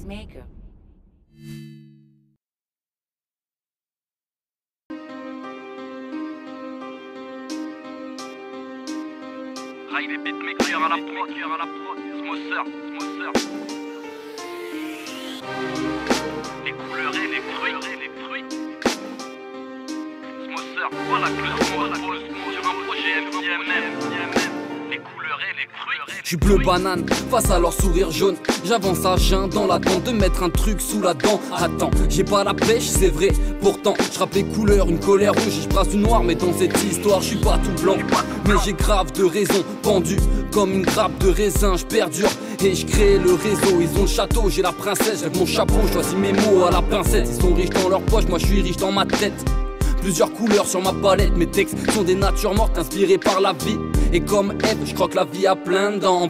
beatmaker. Rai des beatmakers à la prod, Smosser. Les couleurs et les fruits. Smosser, voilà que sur un projet MCMM. Les couleurs et les fruits. Je suis bleu banane face à leur sourire jaune. J'avance à jeun dans l'attente de mettre un truc sous la dent. Attends, j'ai pas la pêche, c'est vrai. Pourtant, je rappe les couleurs, une colère rouge et je brasse du noir. Mais dans cette histoire, je suis pas tout blanc. Mais j'ai grave de raison, pendu comme une grappe de raisin. Je perdure et je crée le réseau. Ils ont le château, j'ai la princesse, j'lève mon chapeau. Je choisis mes mots à la pincette. Ils sont riches dans leur poche, moi je suis riche dans ma tête. Plusieurs couleurs sur ma palette, mes textes sont des natures mortes inspirées par la vie. Et comme Eve, je crois que la vie a plein de dents,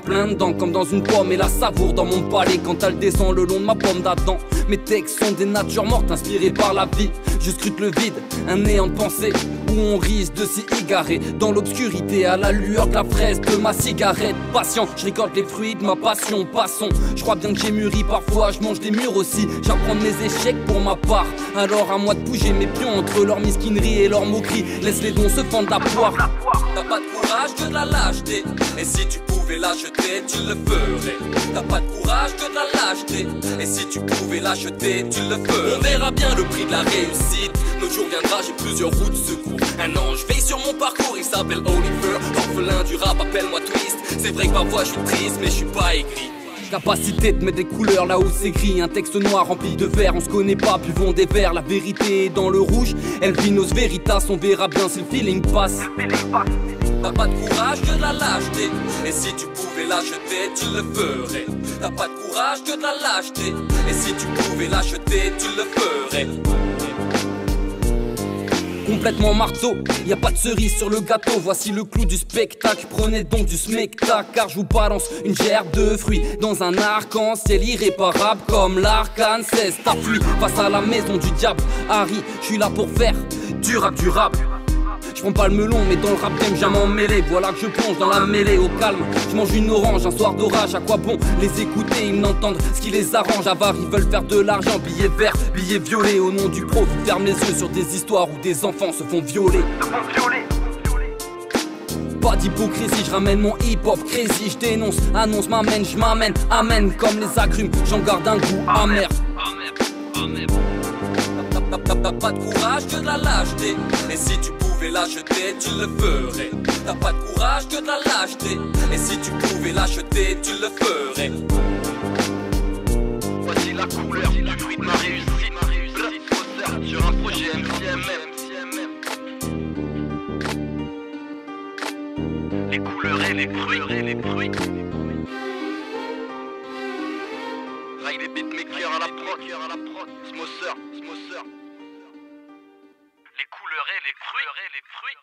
comme dans une pomme. Et la savoure dans mon palais quand elle descend le long de ma pomme d'Adam. Mes textes sont des natures mortes inspirées par la vie. Je scrute le vide, un néant de pensée où on risque de s'y égarer dans l'obscurité à la lueur de la fraise de ma cigarette. Patient, je récolte les fruits de ma passion, passons. Je crois bien que j'ai mûri, parfois je mange des murs aussi. J'apprends de mes échecs pour ma part. Alors à moi de bouger mes pions entre leur mesquinerie et leur moquerie. Laisse les dons se fendre la poire. T'as pas de courage que de la lâcheté. Et si tu pouvais l'acheter, tu le ferais. T'as pas de courage que de la lâcheté. Et si tu pouvais l'acheter, tu le ferais. On verra bien le prix de la réussite. Notre jour viendra, j'ai plusieurs routes de secours. Un ange veille sur mon parcours, il s'appelle Oliver. Orphelin du rap, appelle-moi Twist. C'est vrai que parfois je suis triste, mais je suis pas aigri. Capacité de mettre des couleurs là où c'est gris. Un texte noir rempli de verre, on se connaît pas, buvons des verres. La vérité est dans le rouge, El Vinos Veritas. On verra bien si le feeling passe. T'as pas de courage que de la lâcheté. Et si tu pouvais l'acheter, tu le ferais. T'as pas de courage que de la lâcheté. Et si tu pouvais l'acheter, tu le ferais. Complètement marteau, y a pas de cerise sur le gâteau. Voici le clou du spectacle, prenez donc du smectacle. Car je vous balance une gerbe de fruits dans un arc-en-ciel irréparable comme l'arcane 16. T'as fui face à la maison du diable. Harry, je suis là pour faire du rap durable. Je prends pas le melon mais dans le rap game j'aime m'en mêler. Voilà que je plonge dans la mêlée au calme. Je mange une orange un soir d'orage. À quoi bon les écouter, ils n'entendent ce qui les arrange. Avares, ils veulent faire de l'argent. Billets verts, billets violets. Au nom du profit, ferme les yeux sur des histoires où des enfants se font violer. Pas d'hypocrisie, je ramène mon hip-hop crazy. Je dénonce, annonce, m'amène, je m'amène. Amène comme les agrumes, j'en garde un goût amer. T'as pas de courage que de la lâcheté. Et si tu pouvais l'acheter, tu le ferais. T'as pas de courage que de la lâcheté. Et si tu pouvais l'acheter, tu le ferais. Voici la couleur du fruit de ma réussite. Smosser sur un projet MCMM. Les couleurs et les fruits. Rai des beatmakers à la prod, Smosser. Les couleurs et les fruits.